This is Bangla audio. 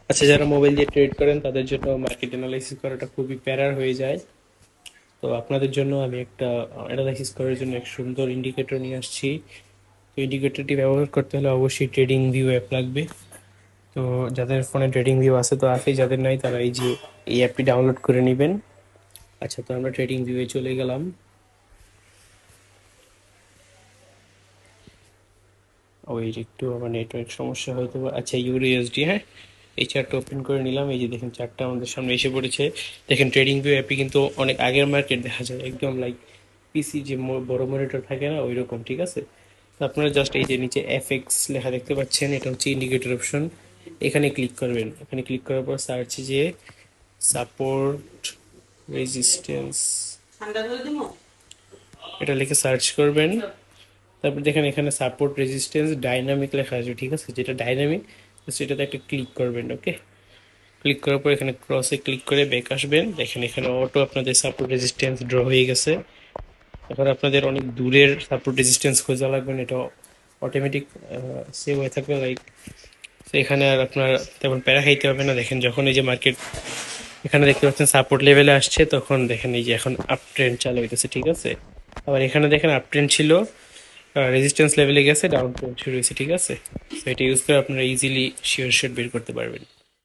আচ্ছা, যারা মোবাইল দিয়ে ট্রেড করেন তাদের জন্য মার্কেট অ্যানালাইসিস করাটা খুবই প্যারার হয়ে যায়। তো আপনাদের জন্য আমি একটা অ্যানালাইসিস করার জন্য এক সুন্দর ইন্ডিকেটর নিয়ে আসছি। তো ইন্ডিকেটরটি ব্যবহার করতে হলে অবশ্যই ট্রেডিং ভিউ অ্যাপ লাগবে। তো যাদের ফোনে ট্রেডিং ভিউ আছে তো আছেই, যাদের নাই তারা এই যে এই অ্যাপটি ডাউনলোড করে নেবেন। আচ্ছা, তো আমরা ট্রেডিং ভিউয়ে চলে গেলাম। ওই যে একটু আমার নেটওয়ার্ক সমস্যা হয়তো আচ্ছা, ইউরোএসডি, হ্যাঁ, এই চার্টটা ওপেন করে নিলাম। এই যে দেখেন চার্টটা আমাদের সামনে এসে পড়েছে। দেখেন ট্রেডিং ভিউ অ্যাপে কিন্তু অনেক আগের মার্কেট দেখা যায়, একদম লাইক পিসি যে বড় মনিটর থাকে না ওই রকম, ঠিক আছে। তো আপনারা জাস্ট এই যে নিচে এফএক্স লেখা দেখতে পাচ্ছেন, এটা হচ্ছে ইন্ডিকেটর অপশন। এখানে ক্লিক করবেন। এখানে ক্লিক করার পর সার্চে যে সাপোর্ট রেজিস্ট্যান্স এটা লিখে সার্চ করবেন। তারপর দেখেন এখানে সাপোর্ট রেজিস্ট্যান্স ডাইনামিক লেখা আছে, ঠিক আছে, যেটা ডাইনামিক সেটাতে একটা ক্লিক করবেন। ওকে, ক্লিক করার পর এখানে ক্রসে ক্লিক করে ব্যাক আসবেন। দেখেন এখানে অটো আপনাদের সাপোর্ট রেজিস্ট্যান্স ড্র হয়ে গেছে। এখন আপনাদের অনেক দূরের সাপোর্ট রেজিস্ট্যান্স খোঁজা লাগবে না, এটা অটোমেটিক সেভ হয়ে থাকবে লাইক। তো এখানে আর আপনার তেমন প্যারা খাইতে হবে না। দেখেন যখন এই যে মার্কেট এখানে দেখতে পাচ্ছেন সাপোর্ট লেভেলে আসছে, তখন দেখেন এই যে এখন আপ ট্রেন্ড চালু হইতেছে, ঠিক আছে। আবার এখানে দেখেন আপ ট্রেন্ড ছিল, রেজিস্ট্যান্স লেভেলে গেছে, ডাউন ট্রেন্ড শুরু হয়েছে, ঠিক আছে। তো এটা ইউজ করে আপনারা ইজিলি শিওর শট বের করতে পারবেন।